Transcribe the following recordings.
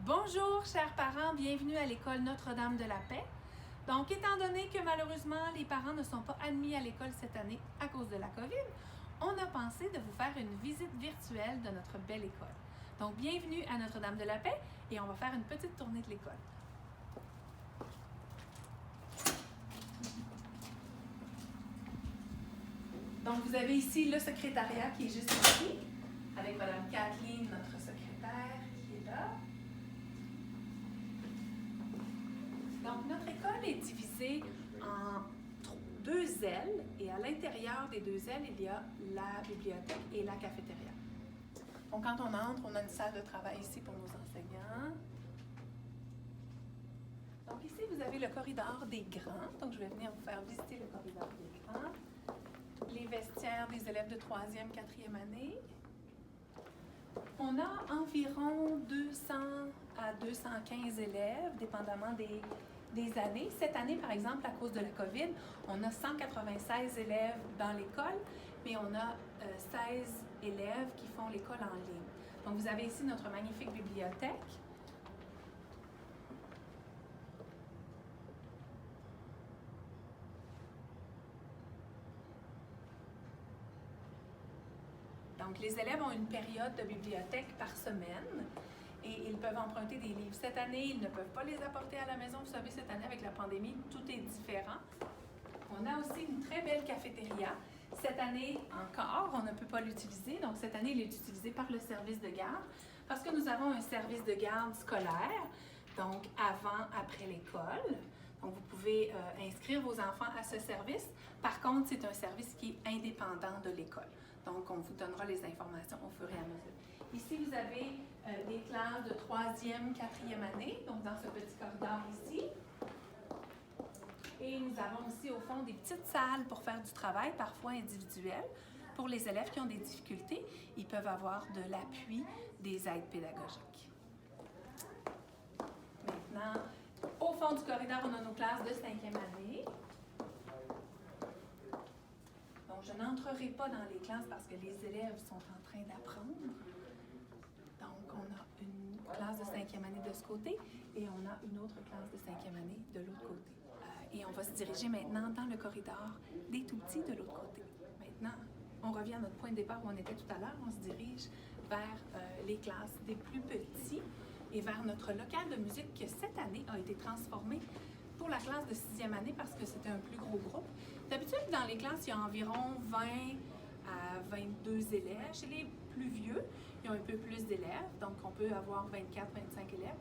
Bonjour chers parents, bienvenue à l'école Notre-Dame de la Paix. Donc, étant donné que malheureusement les parents ne sont pas admis à l'école cette année à cause de la COVID, on a pensé de vous faire une visite virtuelle de notre belle école. Donc, bienvenue à Notre-Dame de la Paix et on va faire une petite tournée de l'école. Donc, vous avez ici le secrétariat qui est juste ici, avec Mme Kathleen, notre secrétaire, qui est là. Donc, notre école est divisée en deux ailes et à l'intérieur des deux ailes, il y a la bibliothèque et la cafétéria. Donc, quand on entre, on a une salle de travail ici pour nos enseignants. Donc, ici, vous avez le corridor des grands. Donc, je vais venir vous faire visiter le corridor des grands. Les vestiaires des élèves de 3e, 4e année. On a environ 200 à 215 élèves, dépendamment des années. Cette année, par exemple, à cause de la COVID, on a 196 élèves dans l'école, mais on a 16 élèves qui font l'école en ligne. Donc, vous avez ici notre magnifique bibliothèque. Donc, les élèves ont une période de bibliothèque par semaine et ils peuvent emprunter des livres. Cette année, ils ne peuvent pas les apporter à la maison. Vous savez, cette année, avec la pandémie, tout est différent. On a aussi une très belle cafétéria. Cette année encore, on ne peut pas l'utiliser. Donc, cette année, il est utilisé par le service de garde parce que nous avons un service de garde scolaire, donc avant, après l'école. Donc, vous pouvez inscrire vos enfants à ce service. Par contre, c'est un service qui est indépendant de l'école. Donc, on vous donnera les informations au fur et à mesure. Ici, vous avez des classes de 3e, 4e année, donc dans ce petit corridor ici. Et nous avons aussi au fond des petites salles pour faire du travail, parfois individuel. Pour les élèves qui ont des difficultés, ils peuvent avoir de l'appui des aides pédagogiques. Maintenant, au fond du corridor, on a nos classes de 5e année. Donc, je n'entrerai pas dans les classes parce que les élèves sont en train d'apprendre. Donc, on a une classe de 5e année de ce côté et on a une autre classe de 5e année de l'autre côté. Et on va se diriger maintenant dans le corridor des tout-petits de l'autre côté. Maintenant, on revient à notre point de départ où on était tout à l'heure. On se dirige vers les classes des plus petits et vers notre local de musique qui, cette année, a été transformé pour la classe de 6e année parce que c'était un plus gros groupe. D'habitude, dans les classes, il y a environ 20 à 22 élèves. Chez les plus vieux, il y a un peu plus d'élèves, donc on peut avoir 24, 25 élèves.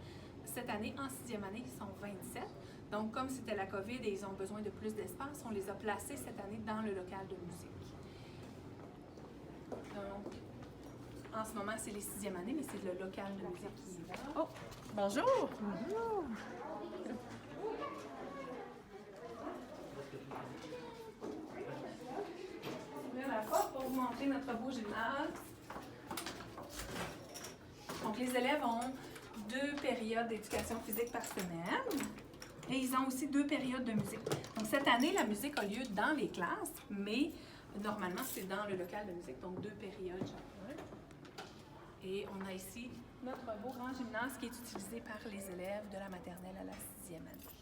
Cette année, en 6e année, ils sont 27. Donc, comme c'était la COVID et ils ont besoin de plus d'espace, on les a placés cette année dans le local de musique. Donc, en ce moment, c'est les 6e années, mais c'est le local de musique qui est là. Oh, bonjour! Bonjour! Ouvrir la porte pour vous montrer notre beau gymnase. Donc, les élèves ont 2 périodes d'éducation physique par semaine et ils ont aussi 2 périodes de musique. Donc, cette année, la musique a lieu dans les classes, mais normalement, c'est dans le local de musique, donc 2 périodes chacun. Et on a ici notre beau grand gymnase qui est utilisé par les élèves de la maternelle à la 6e année.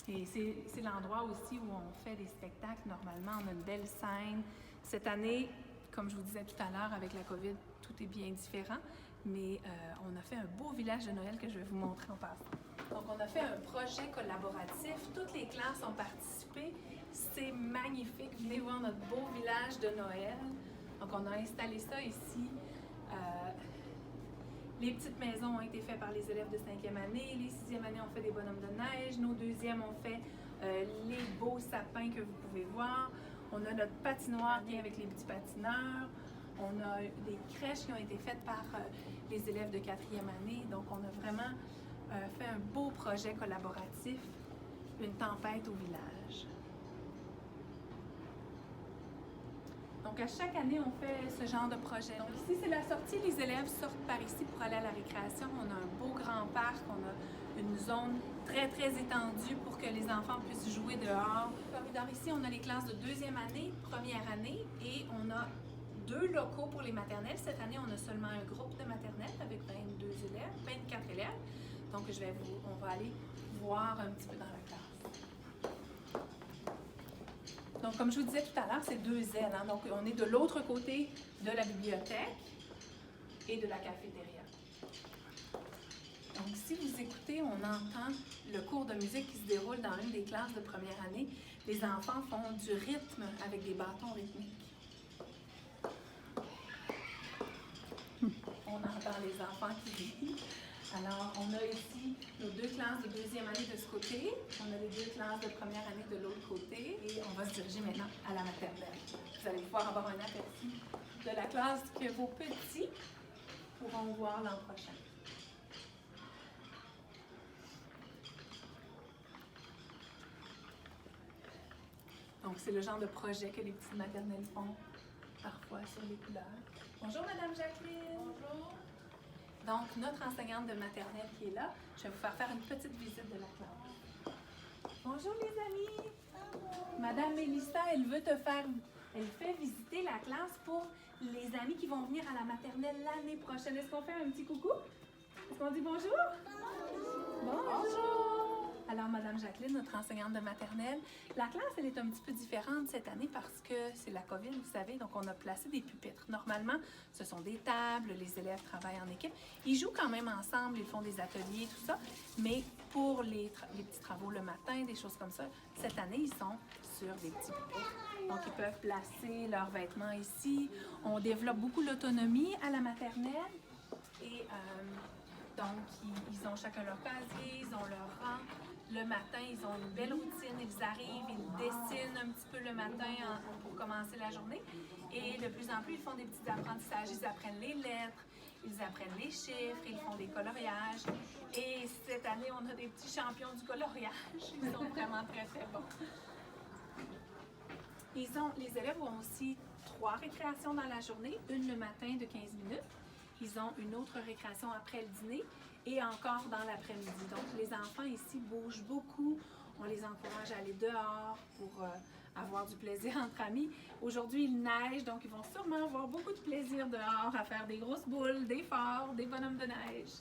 Et c'est l'endroit aussi où on fait des spectacles. Normalement, on a une belle scène. Cette année, comme je vous disais tout à l'heure, avec la COVID, tout est bien différent. Mais on a fait un beau village de Noël que je vais vous montrer en passant. Donc, on a fait un projet collaboratif. Toutes les classes ont participé. C'est magnifique. Venez voir notre beau village de Noël. Donc, on a installé ça ici. Les petites maisons ont été faites par les élèves de 5e année. Les 6e années ont fait des bonhommes de neige. Nos 2e ont fait les beaux sapins que vous pouvez voir. On a notre patinoire qui est avec les petits patineurs. On a des crèches qui ont été faites par les élèves de 4e année. Donc, on a vraiment fait un beau projet collaboratif, une tempête au village. Donc, à chaque année, on fait ce genre de projet. Donc, ici, c'est la sortie. Les élèves sortent par ici pour aller à la récréation. On a un beau grand parc. On a une zone très, très étendue pour que les enfants puissent jouer dehors. Au corridor ici, on a les classes de 2e année, 1re année et on a 2 locaux pour les maternelles. Cette année, on a seulement un groupe de maternelles avec 22 élèves. matériel. Donc, on va aller voir un petit peu dans la classe. Donc, comme je vous disais tout à l'heure, c'est 2 ailes. Hein? Donc, on est de l'autre côté de la bibliothèque et de la cafétéria. Donc, si vous écoutez, on entend le cours de musique qui se déroule dans une des classes de première année. Les enfants font du rythme avec des bâtons rythmiques. On entend les enfants qui rient. Alors, on a ici nos 2 classes de deuxième année de ce côté. On a les 2 classes de première année de l'autre côté. Et on va se diriger maintenant à la maternelle. Vous allez pouvoir avoir un aperçu de la classe que vos petits pourront voir l'an prochain. Donc, c'est le genre de projet que les petites maternelles font parfois sur les couleurs. Bonjour, Madame Jacqueline. Bonjour. Donc, notre enseignante de maternelle qui est là, je vais vous faire une petite visite de la classe. Bonjour, les amis. Bonjour. Madame Mélissa, elle fait visiter la classe pour les amis qui vont venir à la maternelle l'année prochaine. Est-ce qu'on fait un petit coucou? Est-ce qu'on dit bonjour? Bonjour. Bonjour. Alors, Madame Jacqueline, notre enseignante de maternelle, la classe, elle est un petit peu différente cette année parce que c'est la COVID, vous savez, donc on a placé des pupitres. Normalement, ce sont des tables, les élèves travaillent en équipe. Ils jouent quand même ensemble, ils font des ateliers, tout ça, mais pour les petits travaux le matin, des choses comme ça, cette année, ils sont sur des petits pupitres. Donc, ils peuvent placer leurs vêtements ici. On développe beaucoup l'autonomie à la maternelle et donc, ils ont chacun leur casier, ils ont leur rang. Le matin, ils ont une belle routine, ils arrivent, ils dessinent un petit peu le matin pour commencer la journée. Et de plus en plus, ils font des petits apprentissages. Ils apprennent les lettres, ils apprennent les chiffres, ils font des coloriages. Et cette année, on a des petits champions du coloriage. Ils sont vraiment très, très bons. Les élèves ont aussi 3 récréations dans la journée, une le matin de 15 minutes. Ils ont une autre récréation après le dîner et encore dans l'après-midi. Donc, les enfants ici bougent beaucoup. On les encourage à aller dehors pour avoir du plaisir entre amis. Aujourd'hui, il neige, donc ils vont sûrement avoir beaucoup de plaisir dehors à faire des grosses boules, des forts, des bonhommes de neige.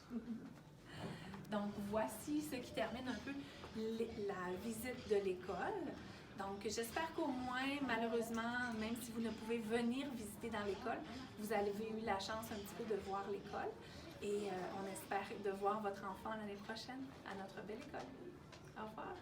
Donc, voici ce qui termine un peu la visite de l'école. Donc, j'espère qu'au moins, malheureusement, même si vous ne pouvez venir visiter dans l'école, vous avez eu la chance un petit peu de voir l'école. Et on espère de voir votre enfant l'année prochaine à notre belle école. Au revoir.